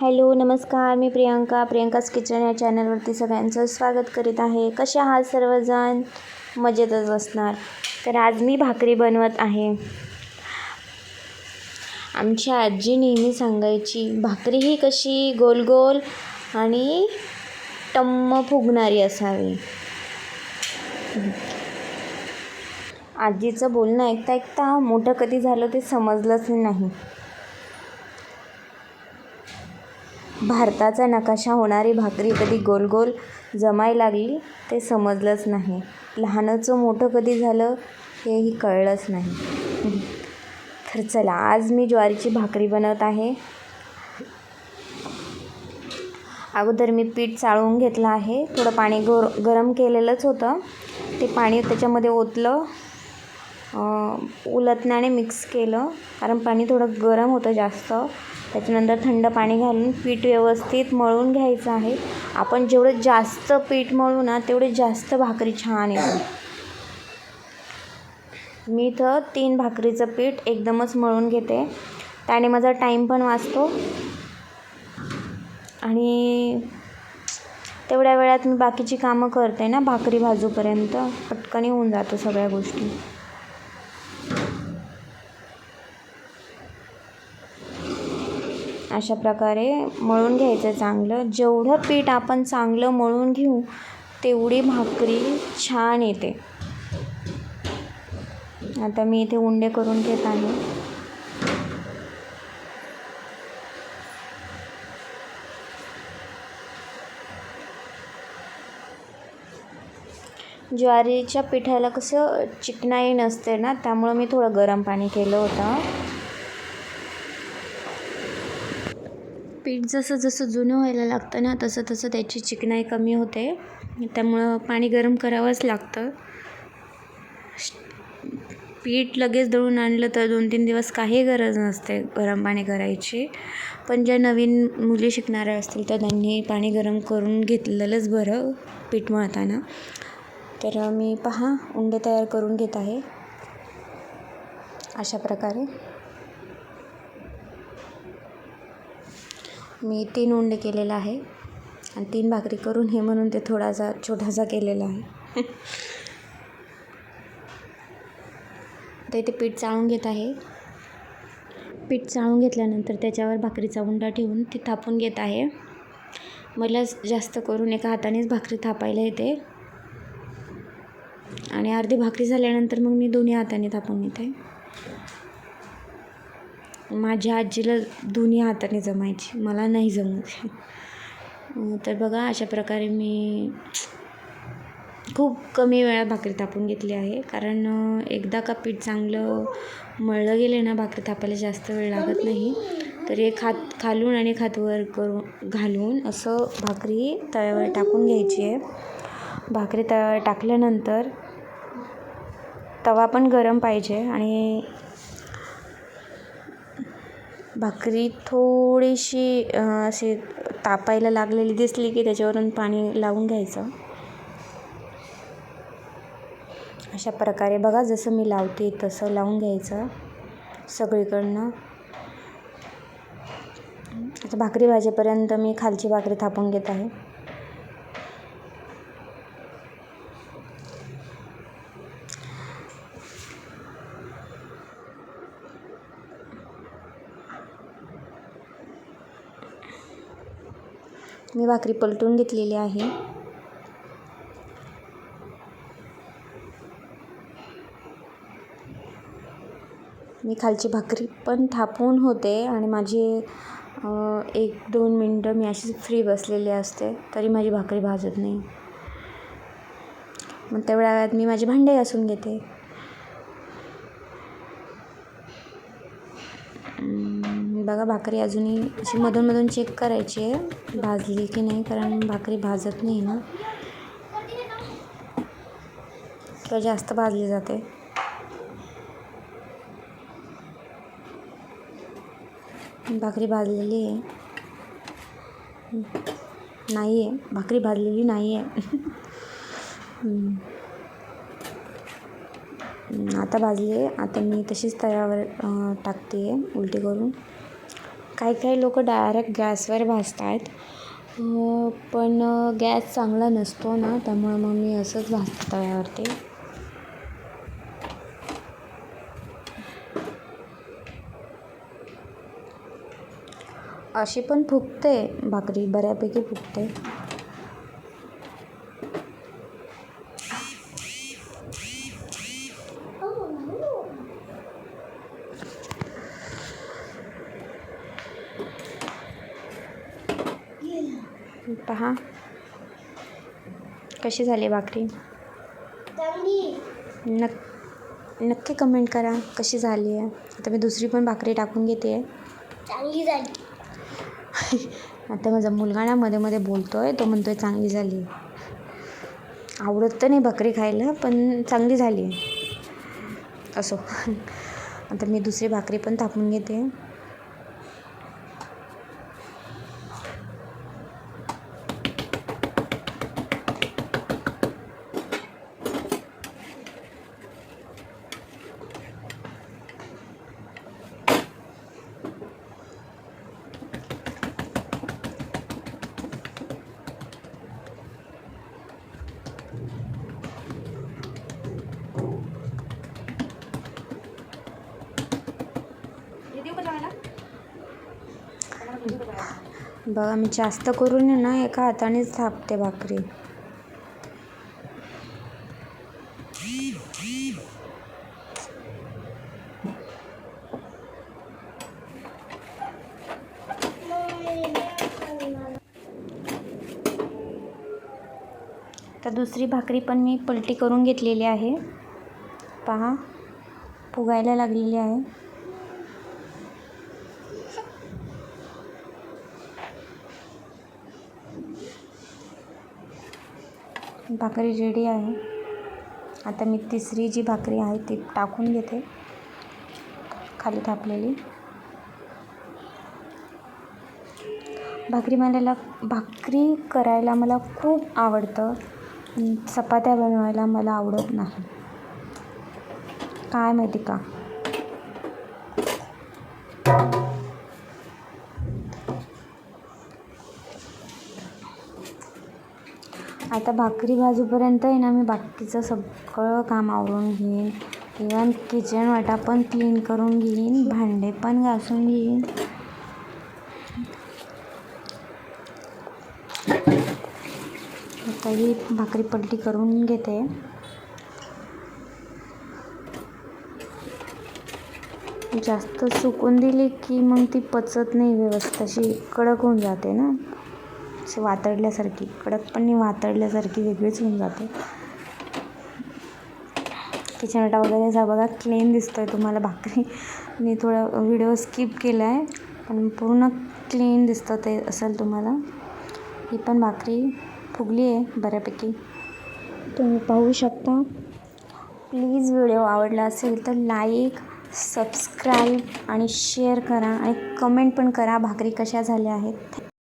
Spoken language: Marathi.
हॅलो नमस्कार, मी प्रियंकाच किचन या चॅनलवरती सगळ्यांचं स्वागत करीत आहे. कसे आहात सर्वजण? मजेतच असणार. तर आज मी भाकरी बनवत आहे. आमची आजी नेहमी सांगायची, भाकरी ही कशी गोल गोल आणि टम्म फुगणारी असावी. आजीचं बोलणं ऐकता ऐकता मोठं कधी झालं ते समजलंच नाही. भारताचा नकाशा होणारी भाकरी कधी गोल गोल जमायला लागली ते समजलंच नाही. लहानाचं मोठं कधी झालं हेही कळलंच नाही. तर चला, आज मी ज्वारीची भाकरी बनवत आहे. अगोदर मी पीठ चाळून घेतलं आहे. थोडं पाणी गरम केलेलंच होतं. ते पाणी त्याच्यामध्ये ओतलं, उलटण्याने मिक्स केलं, कारण पाणी थोडं गरम होतं जास्त. त्याच्यानंतर थंड पाणी घालून पीठ व्यवस्थित मळून घ्यायचं आहे. आपण जेवढं जास्त पीठ मळू ना तेवढे जास्त भाकरी छान येते. मी इथं 3 भाकरीचं पीठ एकदमच मळून घेते. त्याने माझा टाईम पण वाचतो आणि तेवढ्या वेळात मी बाकीची कामं करते ना, भाकरी भाजूपर्यंत पटकन होऊन जातं सगळ्या गोष्टी. अशा प्रकारे मळून घ्यायचं चांगलं. जेवढं पीठ आपण चांगलं मळून घेऊ तेवढी भाकरी छान येते. आता मी इथे उंडे करून घेत आहे. ज्वारीच्या पिठाला कसं चिकनाई नसते ना, त्यामुळं मी थोडं गरम पाणी केलं होतं. पीठ जसं जसं जुनं व्हायला लागतं ना तसं तसं त्याची चिकनाई कमी होते. त्यामुळं पाणी गरम करावंच लागतं. पीठ लगेच दळून आणलं तर 2-3 दिवस काही गरज नसते गरम पाणी करायची. पण ज्या नवीन मुली शिकणाऱ्या असतील तर त्यांनी पाणी गरम करून घेतलेलंच बरं पीठ मळताना. तर मी उंडे तयार करून घेत आहे अशा प्रकारे. मी 3 उंडे केलेलं आहे आणि 3 भाकरी करून हे म्हणून ते थोडासा छोटासा केलेला आहे. तर इथे पीठ चाळून घेत आहे. पीठ चाळून घेतल्यानंतर त्याच्यावर भाकरीचा उंडा ठेवून ती थापून घेत आहे. मला जास्त करून एका हातानेच भाकरी थापायला येते आणि अर्धी भाकरी झाल्यानंतर मग मी दोन्ही हाताने थापून घेते. माझ्या आजीला दोन्ही हाताने जमायची, मला नाही जमत. तर बघा, अशा प्रकारे मी खूप कमी वेळात भाकरी थापून घेतली आहे. कारण एकदा का पीठ चांगलं मळलं गेलं ना, भाकरी थापायला जास्त वेळ लागत नाही. तर एक हात खालून आणि एक हात वर करून घालून असं भाकरी तव्यावर टाकून घ्यायची आहे. भाकरी तव्यावर टाकल्यानंतर तवा पण गरम पाहिजे आणि भाकरी थोडीशी अशी तापायला लागलेली दिसली की त्याच्यावरून पाणी लावून घ्यायचं. अशा प्रकारे बघा, जसं मी लावते तसं लावून घ्यायचं सगळीकडनं. आता भाकरी भाजेपर्यंत मी खालची भाकरी थापून घेत आहे. मी भाकरी पलटून घेतलेली आहे. मी खालची भाकरी पण थापून होते आणि माझी 1-2 मिनटं मी अशीच फ्री बसलेली असते तरी माझी भाकरी भाजत नाही. मग तेवढ्या वेळात मी माझे भांडे घासून घेते. बघा, भाकरी अजूनही अशी मधून चेक करायची आहे भाजली की नाही, कारण भाकरी भाजत नाही ना किंवा जास्त भाजली जाते. भाकरी भाजलेली आहे नाही आहे, भाकरी भाजलेली नाही आहे. आता भाजली आहे. आता मी तशीच तव्यावर टाकते आहे उलटी करून. काही काही लोक डायरेक्ट गॅसवर भाजतात, पण गॅस चांगला नसतो ना, त्यामुळे मग मी असंच भाजते तव्यावरती. अशी पण फुगते भाकरी, बऱ्यापैकी फुगते. पहा कशी झाली भाकरी. नक्की कमेंट करा कशी झाली आहे. आता मी दुसरी पण भाकरी टाकून घेते. चांगली झाली. आता माझा मुलगा ना मध्ये मध्ये बोलतोय, तो म्हणतोय चांगली झाली. आवडत तर नाही भाकरी खायला, पण चांगली झाली असो. आता मी दुसरी भाकरी पण टाकून घेते. बघा मी जास्त करून आहे ना एका हातानेच थापते भाकरी. तर दुसरी भाकरी पण मी पलटी करून घेतलेली आहे. पहा फुगायला लागलेली आहे. भाकरी रेडी आहे. आता मी तिसरी जी भाकरी आहे ती टाकून घेते खाली थापलेली. भाकरी करायला मला खूप आवडतं, चपात्या बनवायला मला आवडत नाही, काय माहिती का. आता भाकरी भाजूपर्यंत आहे ना मी बाकीचं सगळं काम आवरून घेईन. इवन किचन वाटा पण क्लीन करून घेईन, भांडे पण घासून घेईन. आता ही भाकरी पलटी करून घेते. जास्त सुकून दिली की मग ती पचत नाही व्यवस्थित, अशी कडक होऊन जाते ना, अशी वातडल्यासारखी. कडक पण नाही, वातडल्यासारखी वेगळीच होऊन जाते. किचन वाटा वगैरे जा बघा क्लीन दिसतोय तुम्हाला. भाकरी मी थोडा व्हिडिओ स्किप केला आहे, पण पूर्ण क्लीन दिसतं ते असेल तुम्हाला. ही पण भाकरी फुगली आहे बऱ्यापैकी, तुम्ही पाहू शकता. प्लीज व्हिडिओ आवडला असेल तर लाईक, सबस्क्राईब आणि शेअर करा आणि कमेंट पण करा भाकरी कशा झाल्या आहेत.